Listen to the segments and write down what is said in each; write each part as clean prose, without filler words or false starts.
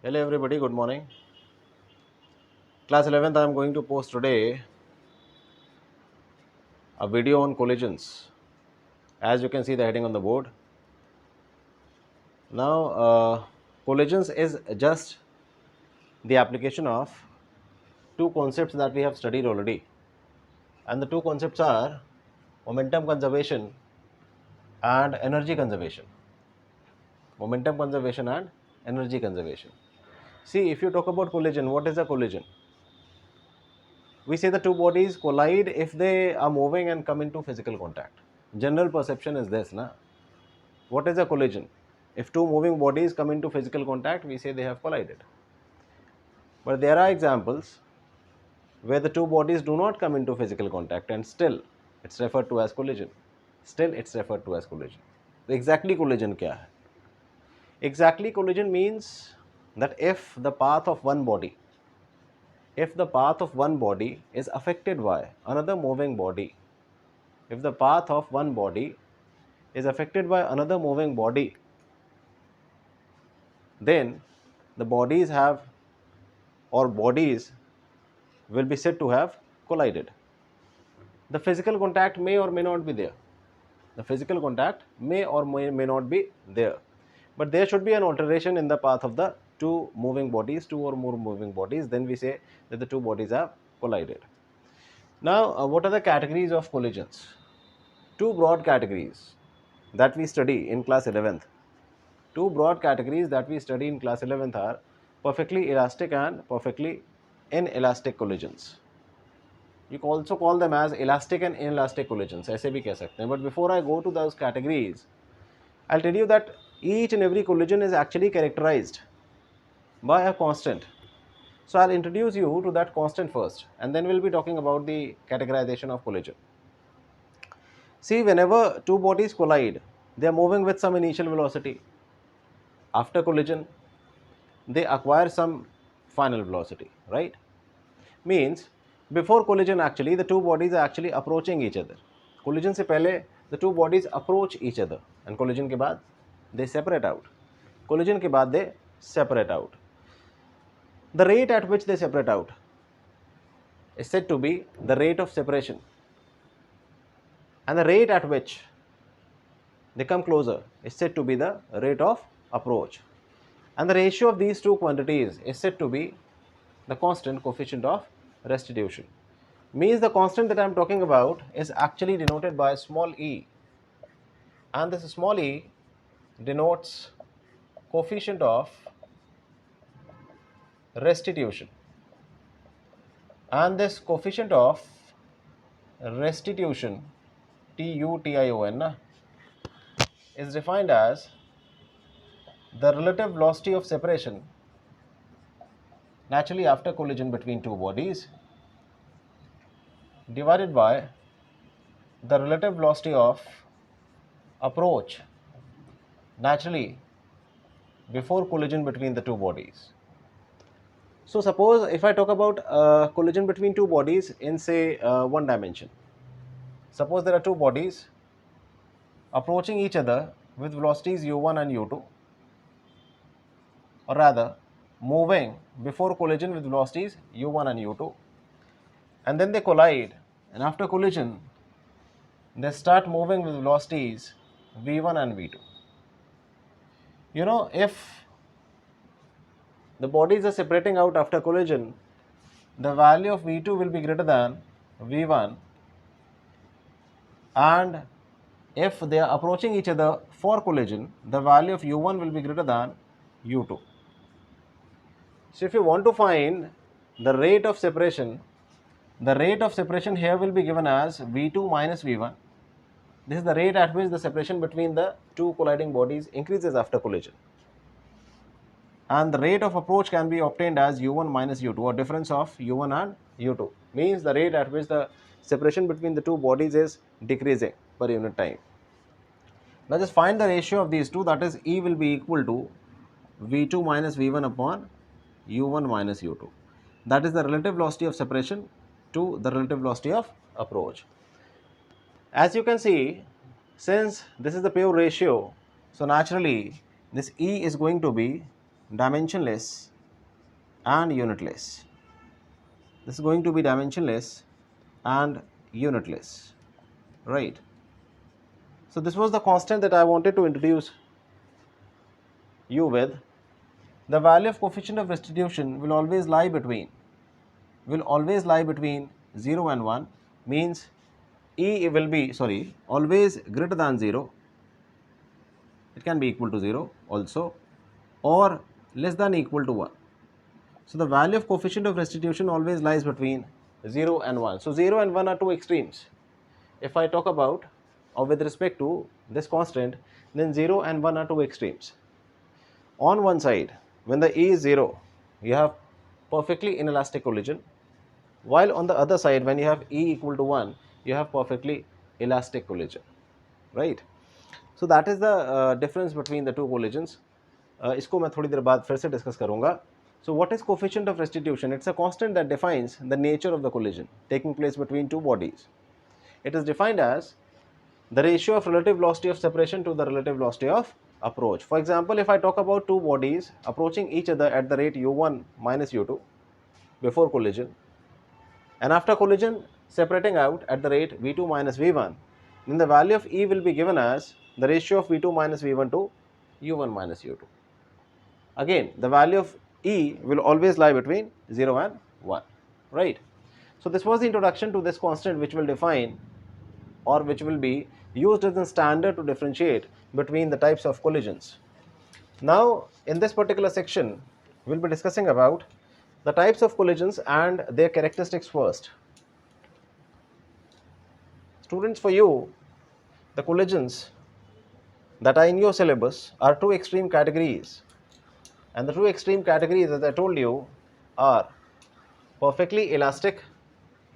Hello everybody, good morning. Class 11th, I am going to post today a video on collisions. As you can see the heading on the board. Now, collisions is just the application of two concepts that we have studied already. And the two concepts are momentum conservation and energy conservation. Momentum conservation and energy conservation. See, if you talk about collision, what is a collision? We say the two bodies collide if they are moving and come into physical contact. General perception is this, na? What is a collision? If two moving bodies come into physical contact, we say they have collided. But there are examples where the two bodies do not come into physical contact and still it's referred to as collision. Still it's referred to as collision. So exactly collision kya hai? Exactly collision means that if the path of one body is affected by another moving body, if the path of one body is affected by another moving body, then the bodies will be said to have collided. The physical contact may or may not be there. The physical contact may or may not be there. But there should be an alteration in the path of the two or more moving bodies. Then we say that the two bodies have collided. Now, what are the categories of collisions? Two broad categories that we study in class 11th. Two broad categories that we study in class 11th are perfectly elastic and perfectly inelastic collisions. You can also call them as elastic and inelastic collisions, ऐसे भी कह सकते हैं. But before I go to those categories, I'll tell you that each and every collision is actually characterized by a constant. So I'll introduce you to that constant first, and then we'll be talking about the categorization of collision. See, whenever two bodies collide, they are moving with some initial velocity. After collision, they acquire some final velocity, right? Means before collision, actually the two bodies are actually approaching each other. Collision से पहले the two bodies approach each other, and collision के बाद they separate out. Collision के बाद they separate out. The rate at which they separate out is said to be the rate of separation, and the rate at which they come closer is said to be the rate of approach, and the ratio of these two quantities is said to be the constant coefficient of restitution. Means the constant that I am talking about is actually denoted by small e, and this small e denotes coefficient of restitution, and this coefficient of restitution TUTION is defined as the relative velocity of separation naturally after collision between two bodies divided by the relative velocity of approach naturally before collision between the two bodies. So suppose if I talk about collision between two bodies in say one dimension. Suppose there are two bodies approaching each other with velocities u1 and u2, or rather moving before collision with velocities u1 and u2, and then they collide, and after collision they start moving with velocities v1 and v2. You know, if the bodies are separating out after collision, the value of v2 will be greater than v1, and if they are approaching each other for collision, the value of u1 will be greater than u2. So if you want to find the rate of separation here will be given as v2 minus v1. This is the rate at which the separation between the two colliding bodies increases after collision. And the rate of approach can be obtained as u1 minus u2, or difference of u1 and u2. Means the rate at which the separation between the two bodies is decreasing per unit time. Now just find the ratio of these two, that is E will be equal to v2 minus v1 upon u1 minus u2. That is the relative velocity of separation to the relative velocity of approach. As you can see, since this is the pure ratio, so naturally this E is going to be dimensionless, and unitless. This is going to be dimensionless and unitless, right? So this was the constant that I wanted to introduce you with. The value of coefficient of restitution will always lie between 0 and 1, means E will be, always greater than 0. It can be equal to 0 also, or less than equal to 1. So the value of coefficient of restitution always lies between 0 and 1. So 0 and 1 are two extremes. If I talk about, or with respect to this constant, then 0 and 1 are two extremes. On one side, when the E is 0, you have perfectly inelastic collision, while on the other side, when you have E equal to 1, you have perfectly elastic collision, right? So that is the difference between the two collisions. इसको मैं थोड़ी देर बाद फिर से discuss करूंगा. So what is coefficient of restitution? It's a constant that defines the nature of the collision taking place between two bodies. It is defined as the ratio of relative velocity of separation to the relative velocity of approach. For example, if I talk about two bodies approaching each other at the rate u1 minus u2 before collision, and after collision separating out at the rate v2 minus v1, then the value of E will be given as the ratio of v2 minus v1 to u1 minus u2. Again, the value of E will always lie between 0 and 1, right? So this was the introduction to this constant, which will define, or which will be used as a standard to differentiate between the types of collisions. Now, in this particular section, we'll be discussing about the types of collisions and their characteristics first. Students, for you, the collisions that are in your syllabus are two extreme categories, and the two extreme categories, as I told you, are perfectly elastic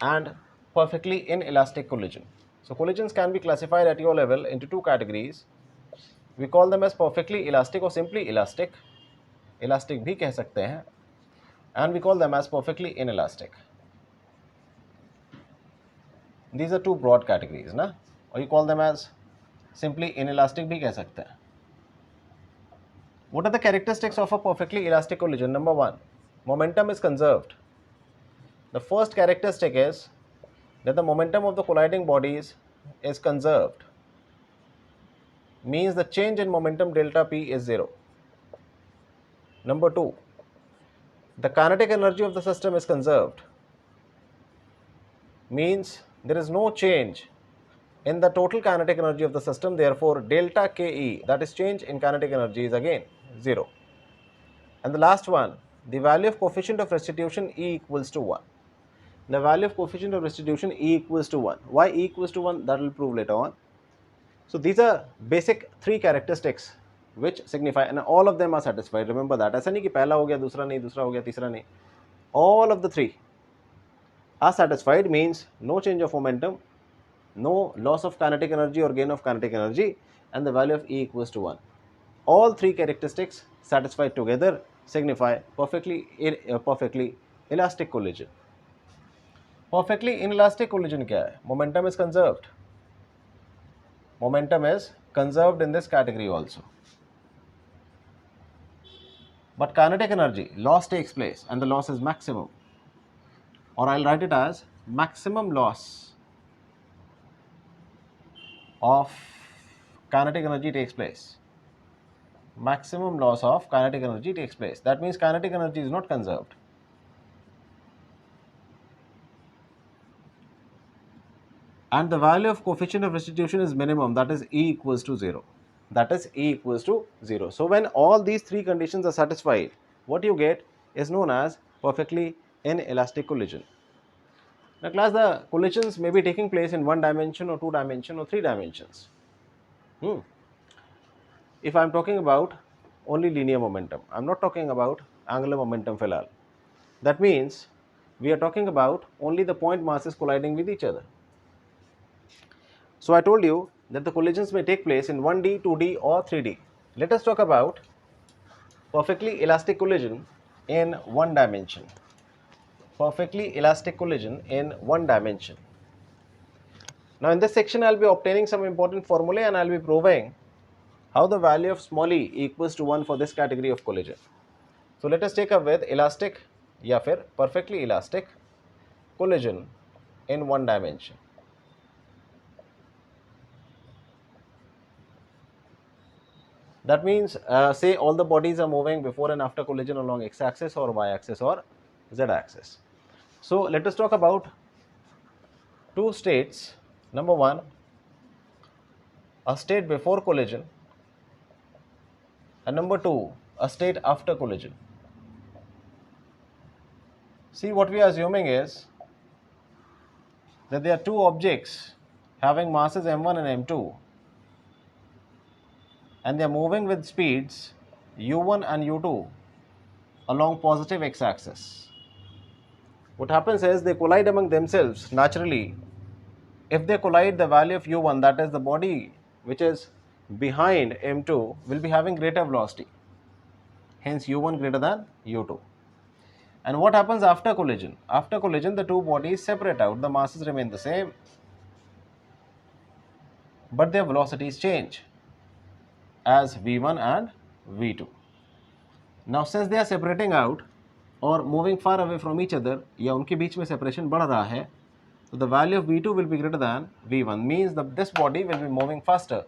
and perfectly inelastic collision. So collisions can be classified at your level into two categories. We call them as perfectly elastic or simply elastic. Elastic भी कह सकते हैं. And we call them as perfectly inelastic. These are two broad categories, ना? Or you call them as simply inelastic भी कह सकते हैं. What are the characteristics of a perfectly elastic collision? Number one, momentum is conserved. The first characteristic is that the momentum of the colliding bodies is conserved. Means the change in momentum delta P is 0. Number two, the kinetic energy of the system is conserved. Means there is no change in the total kinetic energy of the system, therefore delta Ke, that is change in kinetic energy, is again 0. And the last one, the value of coefficient of restitution E equals to 1. The value of coefficient of restitution E equals to 1. Why E equals to 1? That will prove later on. So these are basic three characteristics which signify, and all of them are satisfied. Remember that. ऐसा नहीं कि पहला हो गया, दूसरा नहीं, दूसरा हो गया, तीसरा नहीं. All of the three are satisfied, means no change of momentum, no loss of kinetic energy or gain of kinetic energy, and the value of E equals to 1. All three characteristics satisfied together signify perfectly elastic collision. Perfectly inelastic collision क्या है? Momentum is conserved. Momentum is conserved in this category also. But kinetic energy, loss takes place, and the loss is maximum. Or I'll write it as maximum loss of kinetic energy takes place. Maximum loss of kinetic energy takes place. That means kinetic energy is not conserved. And the value of coefficient of restitution is minimum, that is E equals to 0. That is E equals to 0. So when all these three conditions are satisfied, what you get is known as perfectly inelastic collision. Now class, the collisions may be taking place in 1 dimension or 2 dimension or 3 dimensions. If I am talking about only linear momentum, I am not talking about angular momentum filal. That means we are talking about only the point masses colliding with each other. So I told you that the collisions may take place in 1D, 2D or 3D. Let us talk about perfectly elastic collision in 1 dimension. Perfectly elastic collision in 1 dimension. Now in this section I will be obtaining some important formulae, and I will be proving how the value of small e equals to 1 for this category of collision. So let us take up with elastic या फिर perfectly elastic collision in one dimension. That means say all the bodies are moving before and after collision along x-axis or y-axis or z-axis. So let us talk about two states. Number one, a state before collision, and number two, a state after collision. See, what we are assuming is that there are two objects having masses m1 and m2, and they are moving with speeds u1 and u2 along positive x-axis. What happens is they collide among themselves naturally. If they collide, the value of u1, that is the body which is behind m2, will be having greater velocity. Hence u1 greater than u2. And what happens after collision? After collision, the two bodies separate out. The masses remain the same, but their velocities change as v1 and v2. Now since they are separating out or moving far away from each other, या उनके बीच में separation बढ़ रहा है, so the value of v2 will be greater than v1, means that this body will be moving faster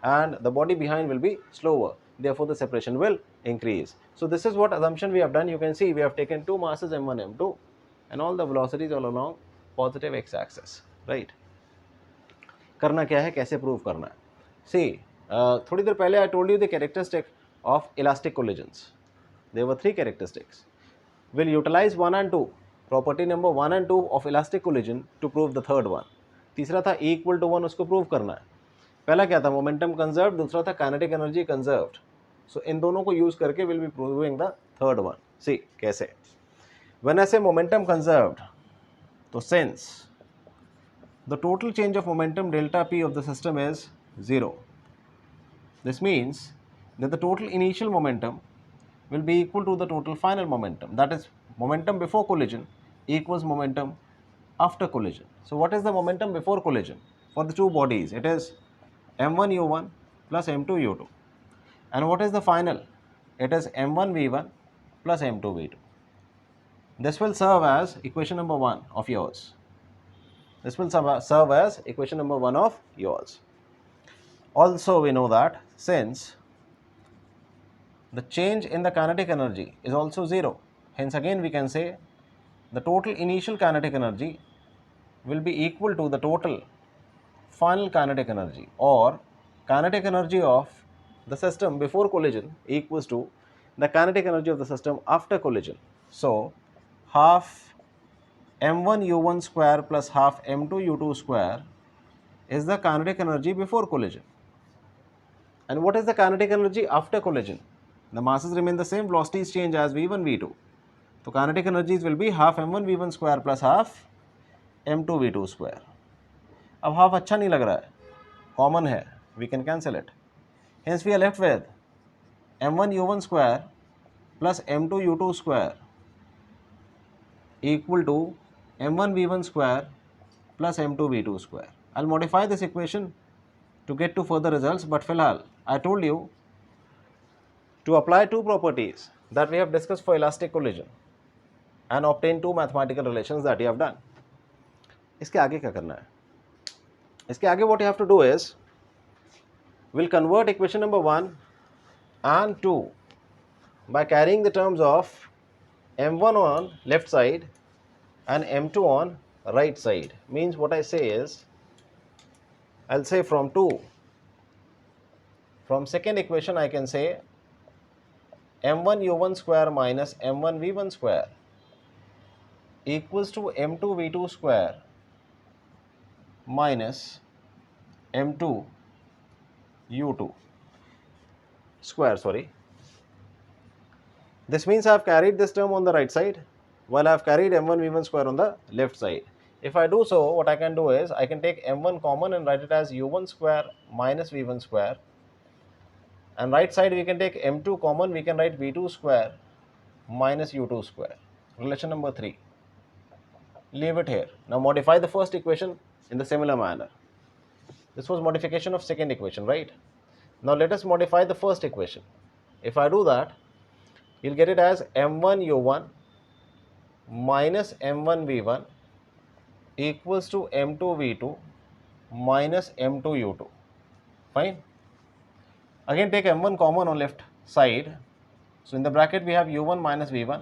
and the body behind will be slower. Therefore, the separation will increase. So this is what assumption we have done. You can see we have taken two masses m1, m2, and all the velocities all along positive x-axis. Right? करना क्या है, कैसे prove करना है? See, थोड़ी देर पहले I told you the characteristic of elastic collisions. There were three characteristics. We'll utilize 1 and 2, property number 1 and 2 of elastic collision to prove the third one. तीसरा था E equal to 1, उसको prove करना है. पहला क्या था, मोमेंटम कंजर्व्ड, दूसरा था काइनेटिक एनर्जी कंजर्व्ड. सो इन दोनों को यूज करके will be proving the third one. See कैसे, when I say momentum conserved, तो since the total change of momentum delta p of the system is 0, this means that the total initial momentum will be equal to the total final momentum, that is momentum before collision equals momentum after collision. So what is the momentum before collision for the two bodies? It is m1 u1 plus m2 u2. And what is the final? It is m1 v1 plus m2 v2. This will serve as equation number 1 of yours. This will serve as equation number 1 of yours. Also, we know that since the change in the kinetic energy is also 0, hence again we can say the total initial kinetic energy will be equal to the total final kinetic energy, or kinetic energy of the system before collision equals to the kinetic energy of the system after collision. So, half m1 u1 square plus half m2 u2 square is the kinetic energy before collision. And what is the kinetic energy after collision? The masses remain the same, velocities change as v1 v2. So kinetic energies will be half m1 v1 square plus half m2 v2 square. अब half अच्छा नहीं लग रहा है, common है, we can cancel it. Hence we are left with m1 u1 square plus m2 u2 square equal to m1 v1 square plus m2 v2 square. I'll modify this equation to get to further results, but filhal I told you to apply two properties that we have discussed for elastic collision and obtain two mathematical relations that you have done. इसके आगे क्या करना है? इसके आगे what you have to do is, we'll convert equation number 1 and 2 by carrying the terms of m1 on left side and m2 on right side. Means what I say is, I'll say from second equation I can say m1 u1 square minus m1 v1 square equals to m2 v2 square minus m2 u2 square, sorry. This means I have carried this term on the right side while I have carried m1 v1 square on the left side. If I do so, what I can do is I can take m1 common and write it as u1 square minus v1 square, and right side we can take m2 common, we can write v2 square minus u2 square. Relation number 3. Leave it here. Now modify the first equation in the similar manner. This was modification of second equation, right? Now let us modify the first equation. If I do that, you'll get it as m1 u1 minus m1 v1 equals to m2 v2 minus m2 u2. Fine. Again take m1 common on left side. So in the bracket we have u1 minus v1,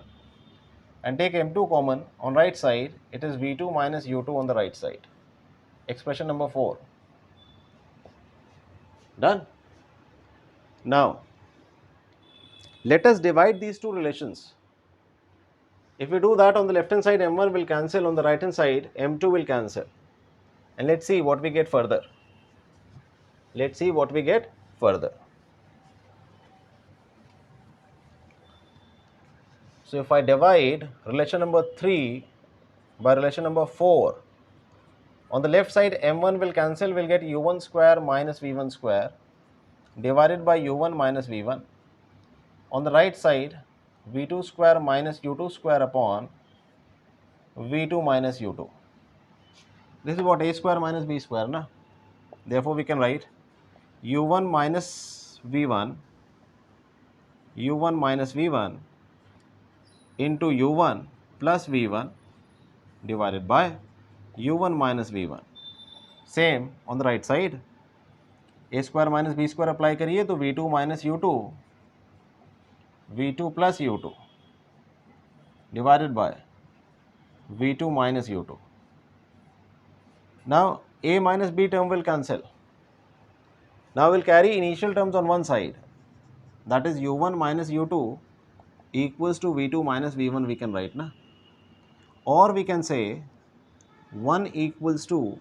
and take m2 common on right side, it is v2 minus u2 on the right side. Expression number 4. Done. Now let us divide these two relations. If we do that, on the left hand side m1 will cancel, on the right hand side m2 will cancel, and let's see what we get further. Let's see what we get further. So if I divide relation number 3 by relation number 4, on the left side m1 will cancel, will get u1 square minus v1 square divided by u1 minus v1. On the right side v2 square minus u2 square upon v2 minus u2. This is what a square minus b square, na? Therefore we can write u1 minus v1 into u1 plus v1 divided by u1 minus v1. Same on the right side, a square minus b square apply करिए तो v2 minus u2 v2 plus u2 divided by v2 minus u2. Now a minus b term will cancel. Now we'll carry initial terms on one side, that is u1 minus u2 equals to v2 minus v1 we can write, na? Or we can say 1 equals to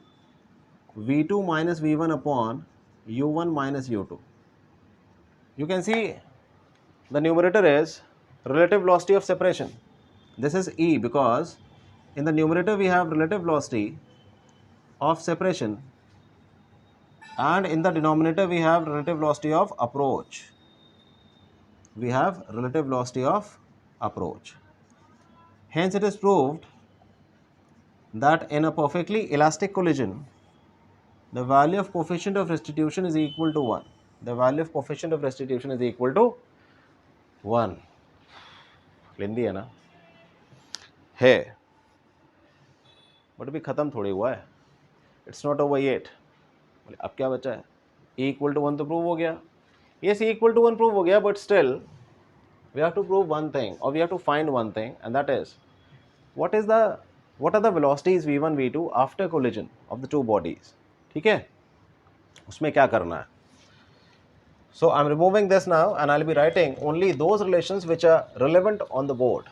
v2 minus v1 upon u1 minus u2. You can see the numerator is relative velocity of separation. This is E because in the numerator we have relative velocity of separation, and in the denominator we have relative velocity of approach. We have relative velocity of approach. Hence it is proved that in a perfectly elastic collision, the value of coefficient of restitution is equal to 1. The value of coefficient of restitution is equal to 1. लेंदी है ना? है, but अभी खत्म थोड़ी हुआ है. It's not over yet. अब क्या बचा है? E equal to 1 तो प्रूव हो गया. Yes, E equal to 1 prove हो गया, but still we have to prove one thing, or we have to find one thing, and that is what are the velocities v1 v2 after collision of the two bodies. ठीक है, उसमें क्या करना है? So I'm removing this now, and I'll be writing only those relations which are relevant on the board.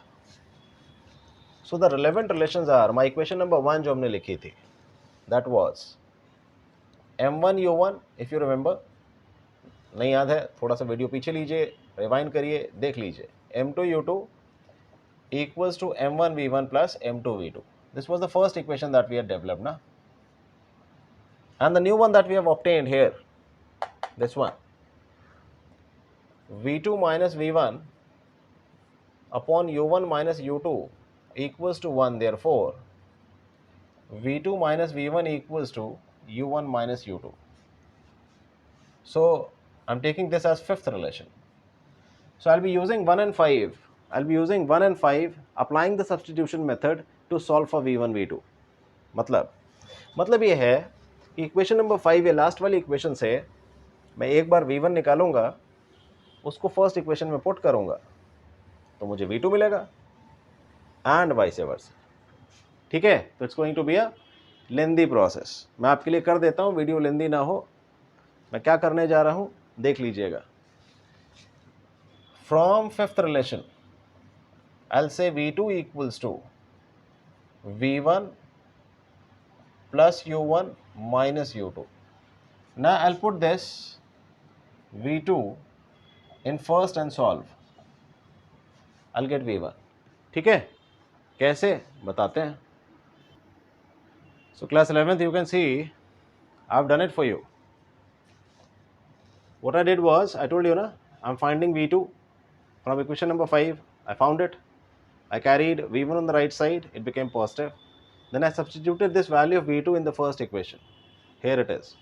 So the relevant relations are, my equation number 1 जो हमने लिखी थी, that was m1 u1, if you remember, नहीं याद है थोड़ा सा video पीछे लीजिए, रिवाइंड करिए, देख लीजिए. m2 u2 equals to m1 v1 plus m2 v2. This was the first equation that we had developed, na? And the new one that we have obtained here, this one, v2 minus v1 upon u1 minus u2 equals to 1. Therefore v2 minus v1 equals to u1 minus u2. So I'm taking this as fifth relation. So I'll be using 1 and 5. I'll be using 1 and 5 applying the substitution method to solve for v1 v2. मतलब ये है कि equation number 5 या last वाली equation से मैं एक बार v1 निकालूंगा, उसको फर्स्ट इक्वेशन में पुट करूंगा तो मुझे v2 मिलेगा, एंड वाइस वर्सा. ठीक है, तो it's going to be a lengthy process. मैं आपके लिए कर देता हूं, वीडियो लेंदी ना हो. मैं क्या करने जा रहा हूं देख लीजिएगा. From fifth relation I'll say v2 equals to v1 plus u1 minus u2. Now I'll put this v2 in first and solve. I'll get v1. ठीक है, कैसे बताते हैं. So class 11th, you can see I've done it for you. What I did was, I told you na, I'm finding v2 from equation number 5. I found it. I carried v1 on the right side, it became positive. Then I substituted this value of v2 in the first equation. Here it is,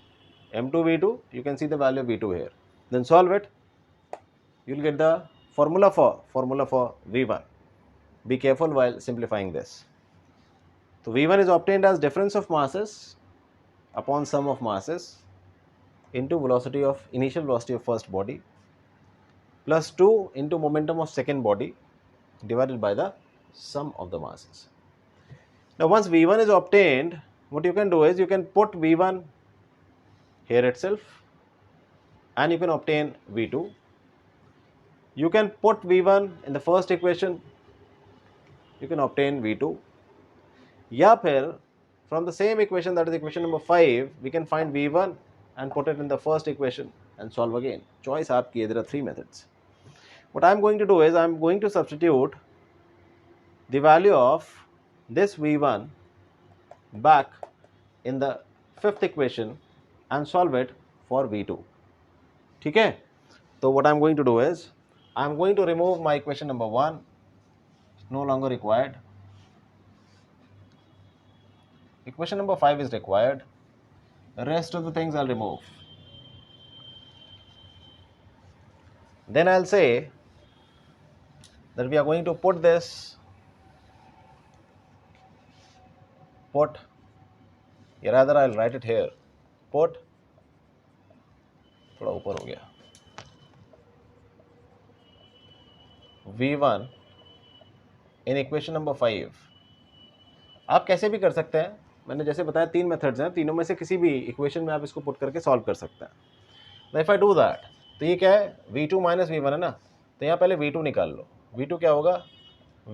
m2 v2, you can see the value of v2 here. Then solve it, you'll get the formula for v1. Be careful while simplifying this. So V1 is obtained as difference of masses upon sum of masses into initial velocity of first body plus 2 into momentum of second body divided by the sum of the masses. Now once V1 is obtained, what you can do is you can put V1 here itself and you can obtain V2. You can put V1 in the first equation, you can obtain V2. या फिर from the same equation, that is equation number 5, we can find V1 and put it in the first equation and solve again. Choice आपकी है. There are 3 methods. What I am going to do is I am going to substitute the value of this V1 back in the fifth equation and solve it for V2. ठीक है? So what I am going to do is I am going to remove my equation number 1, no longer required. Equation number 5 is required. The rest of the things I'll remove. Then I'll say that we are going to put this, or rather I'll write it here, put, थोड़ा ऊपर हो गया, V1 in equation number 5. आप कैसे भी कर सकते हैं, मैंने जैसे बताया 3 मेथड्स हैं, तीनों में से किसी भी इक्वेशन में आप इसको पुट करके सॉल्व कर सकते हैं. इफ आई डू दैट, तो ये क्या है, V2 माइनस V1 है ना, तो यहाँ पहले V2 निकाल लो. V2 क्या होगा,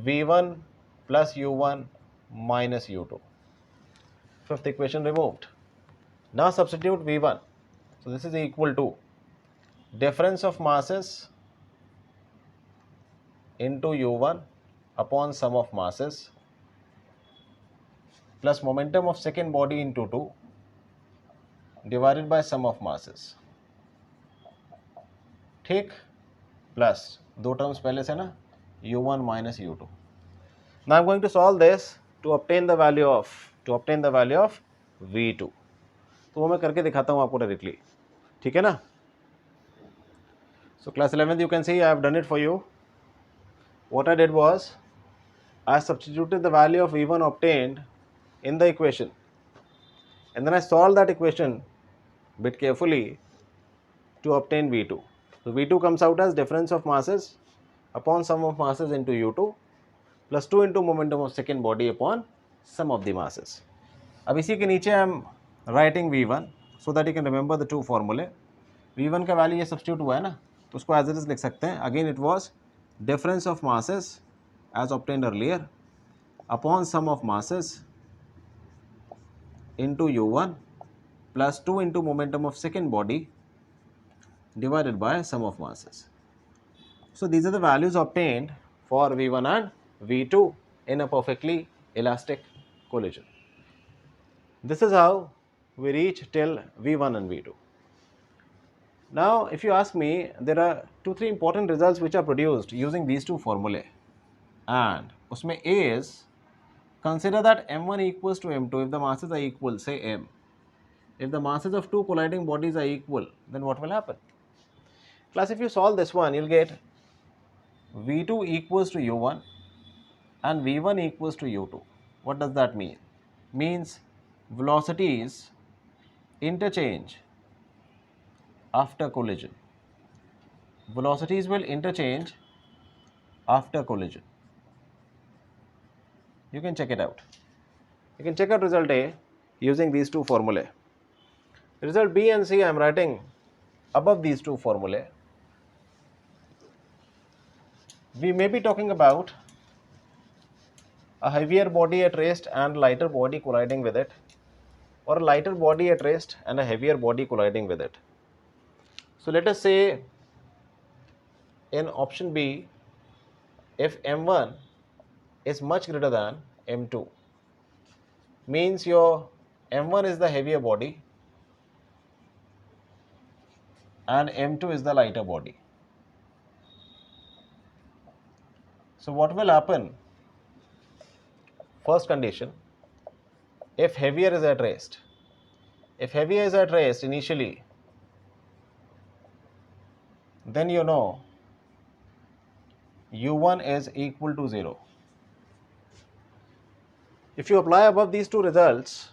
V1 plus U1 minus U2. Fifth equation removed. Now substitute V1. So this is equal to difference of masses into U1 upon sum of masses plus momentum of second body into 2 divided by sum of masses. ठीक, plus दो terms पहले से ना, U1 minus U2. Now I'm going to solve this to obtain the value of V2. तो वो मैं करके दिखाता हूँ आपको डायरेक्टली. ठीक है ना? So class 11th, you can see I have done it for you. What I did was I substituted the value of V1 obtained in the equation and then I solved that equation bit carefully to obtain V2. So V2 comes out as difference of masses upon sum of masses into U2 plus 2 into momentum of second body upon sum of the masses. अब इसी के नीचे I am writing V1 so that you can remember the two formulae. V1 का value ये substitute हुआ है ना, तो उसको एज इट इज लिख सकते हैं. Again it was difference of masses as obtained earlier upon some of masses into U1 plus 2 into momentum of second body divided by sum of masses. So these are the values obtained for V1 and V2 in a perfectly elastic collision. This is how we reach till V1 and V2. Now if you ask me, there are 2-3 important results which are produced using these two formulae, and उसमें A is, consider that M1 equals to M2 if the masses are equal, say M. If the masses of two colliding bodies are equal, then what will happen? Class, if you solve this one, you'll get V2 equals to U1 and V1 equals to U2. What does that mean? Means velocities interchange after collision. Velocities will interchange after collision. You can check it out. You can check out result A using these two formulae. Result B and C I am writing above these two formulae. We may be talking about a heavier body at rest and lighter body colliding with it, or a lighter body at rest and a heavier body colliding with it. So let us say in option B, if M1 is much greater than M2, means your M1 is the heavier body and M2 is the lighter body. So what will happen? First condition, if heavier is at rest. If heavier is at rest initially, then you know U1 is equal to 0. If you apply above these two results,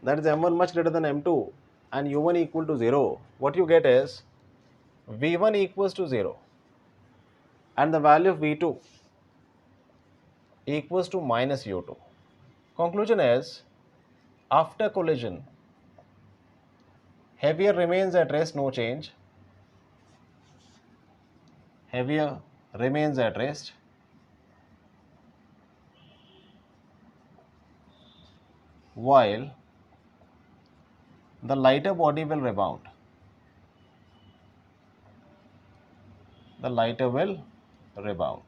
that is m1 much greater than m2 and u1 equal to 0, what you get is v1 equals to 0 and the value of v2 equals to minus u2. Conclusion is, after collision, heavier remains at rest, no change. Heavier remains at rest, while the lighter body will rebound. The lighter will rebound.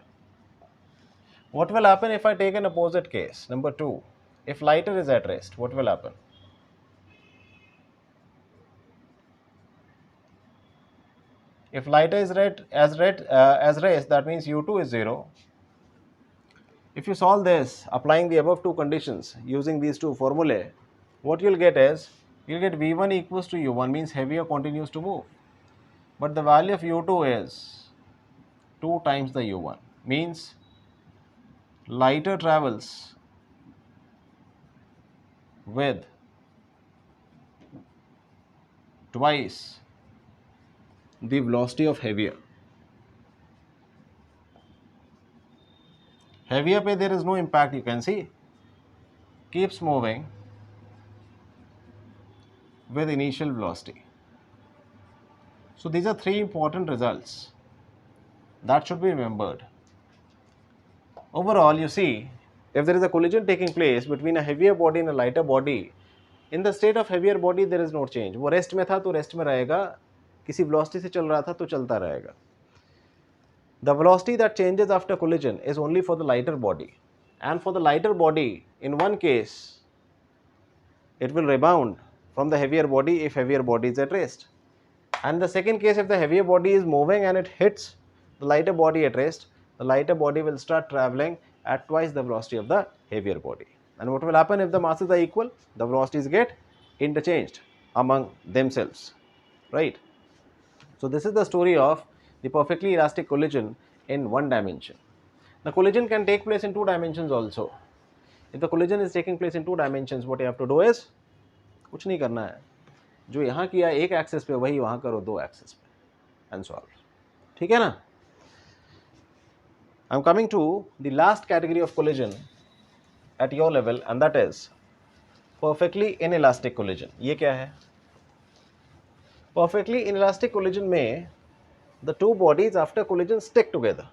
What will happen if I take an opposite case? Number 2. If lighter is at rest, what will happen? If lighter is as rest, that means u2 is 0. If you solve this, applying the above two conditions using these two formulae, what you'll get is, you'll get v1 equals to u1, means heavier continues to move. But the value of u2 is 2 times the u1, means lighter travels with twice the velocity of heavier. Heavier pe there is no impact, you can see, keeps moving with initial velocity. So these are 3 important results that should be remembered. Overall, you see, if there is a collision taking place between a heavier body and a lighter body, in the state of heavier body there is no change. वो rest में था तो rest में रहेगा, किसी velocity से चल रहा था तो चलता रहेगा. The velocity that changes after collision is only for the lighter body, and for the lighter body, in one case, it will rebound from the heavier body if heavier body is at rest. And the second case, if the heavier body is moving and it hits the lighter body at rest, the lighter body will start traveling at twice the velocity of the heavier body. And what will happen if the masses are equal? The velocities get interchanged among themselves, right? So this is the story of the perfectly elastic collision in one dimension. The collision can take place in 2 dimensions also. If the collision is taking place in 2 dimensions, what you have to do is, कुछ नहीं करना है, जो यहाँ किया एक axis पे वही वहाँ करो 2 एक्सिस पे and solve. ठीक है ना? I am coming to the last category of collision at your level, and that is perfectly inelastic collision. ये क्या है? Perfectly inelastic collision में the two bodies after collision stick together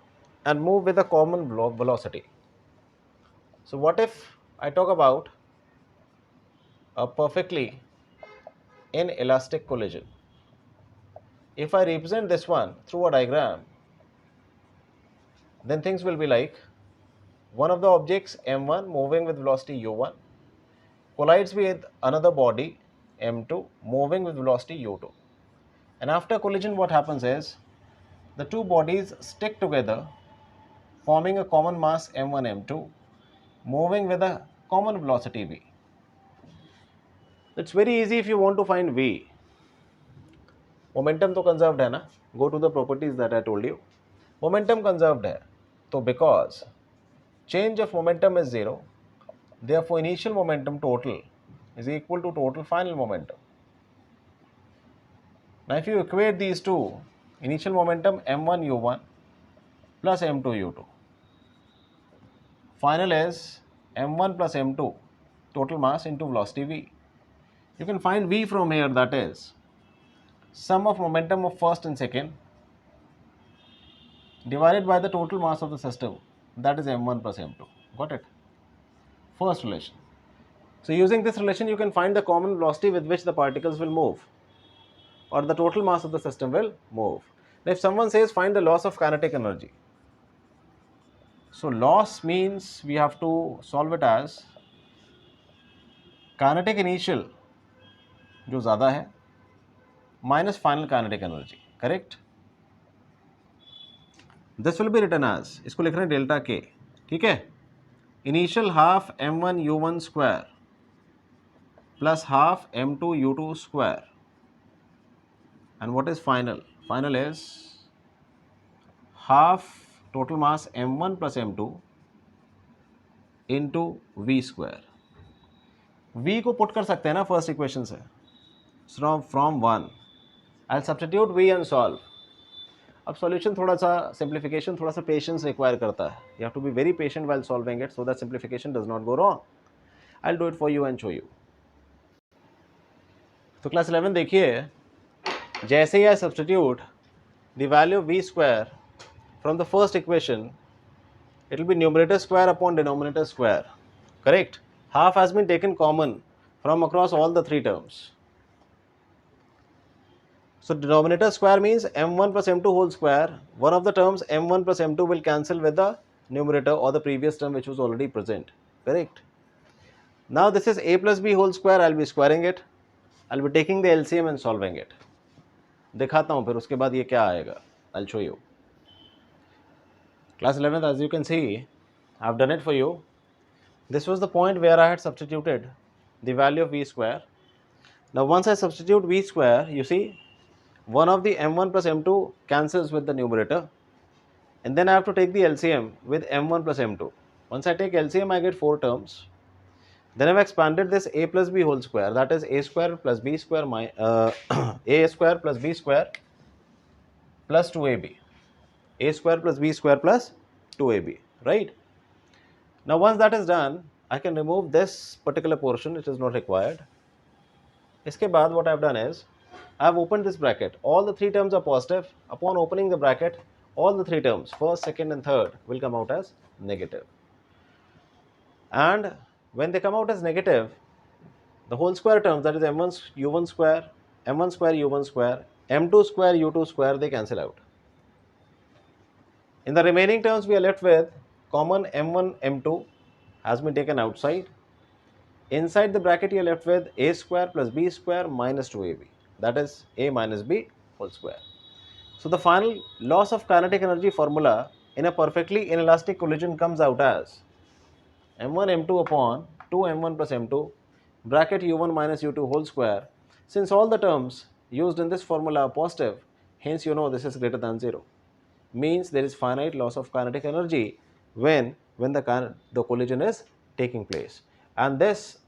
and move with a common velocity. So what if I talk about a perfectly inelastic collision? If I represent this one through a diagram, then things will be like, one of the objects m1 moving with velocity u1 collides with another body m2 moving with velocity u2, and after collision what happens is, the two bodies stick together forming a common mass m1 m2 moving with a common velocity v. It's very easy if you want to find v. Momentum तो conserved है ना, go to the properties that I told you. Momentum conserved है, तो because change of momentum is 0, therefore initial momentum total is equal to total final momentum. Now if you equate these two, initial momentum m1 u1 plus m2 u2, final is m1 plus m2 total mass into velocity v. You can find v from here, that is sum of momentum of first and second divided by the total mass of the system, that is m1 plus m2. Got it? First relation. So using this relation you can find the common velocity with which the particles will move, or the total mass of the system will move. Now if someone says find the loss of kinetic energy, so loss means we have to solve it as kinetic initial जो ज़्यादा है minus final kinetic energy, correct? This will be written as, इसको लिख रहे हैं delta के, ठीक है? Initial half m1 u1 square plus half m2 u2 square, and what is final? Final is half total mass m1 plus m2 into v square. v को put कर सकते हैं ना फर्स्ट इक्वेशन से, from 1. I substitute v and solve. अब solution थोड़ा सा simplification थोड़ा सा पेशेंस रिक्वायर करता है. You have to be very patient while solving it so that simplification does not go wrong. I will do it for you and show you. तो class 11 देखिए, जैसे ही I substitute the value of v square from the first equation, it will be numerator square upon denominator square. Correct? Half has been taken common from across all the three terms. So denominator square means m1 plus m2 whole square. One of the terms m1 plus m2 will cancel with the numerator or the previous term which was already present. Correct? Now this is a plus b whole square. I'll be squaring it. I'll be taking the LCM and solving it. दिखाता हूँ फिर उसके बाद ये क्या आएगा. I'll show you. Class 11th, as you can see, I've done it for you. This was the point where I had substituted the value of v square. Now once I substitute v square, you see one of the m1 plus m2 cancels with the numerator, and then I have to take the LCM with m1 plus m2. Once I take LCM, I get 4 terms. Then I've expanded this a plus b whole square, that is a square plus b square a square plus b square plus 2ab. A square plus b square plus 2ab, right? Now once that is done, I can remove this particular portion, it is not required. Iske baad what I have done is, I have opened this bracket. All the 3 terms are positive. Upon opening the bracket, all the 3 terms, first, second and third, will come out as negative. And when they come out as negative, the whole square terms, that is m1 u1 square, m1 square u1 square, m2 square u2 square, they cancel out. In the remaining terms, we are left with common m1, m2 has been taken outside. Inside the bracket, you are left with a square plus b square minus 2ab. That is a minus b whole square. So the final loss of kinetic energy formula in a perfectly inelastic collision comes out as m1 m2 upon 2 m1 plus m2 bracket u1 minus u2 whole square. Since all the terms used in this formula are positive, hence you know this is greater than 0. Means there is finite loss of kinetic energy when the collision is taking place, and this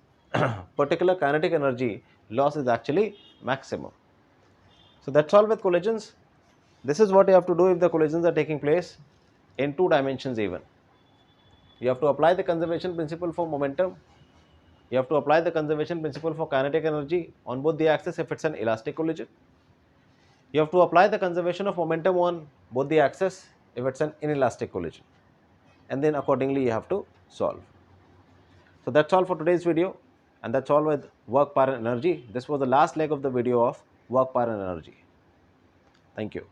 particular kinetic energy loss is actually maximum. So that's all with collisions. This is what you have to do if the collisions are taking place in 2 dimensions even. You have to apply the conservation principle for momentum. You have to apply the conservation principle for kinetic energy on both the axes if it's an elastic collision. You have to apply the conservation of momentum on both the axes if it's an inelastic collision, and then accordingly you have to solve. So that's all for today's video, and that's all with work, power and energy. This was the last leg of the video of work, power and energy. Thank you.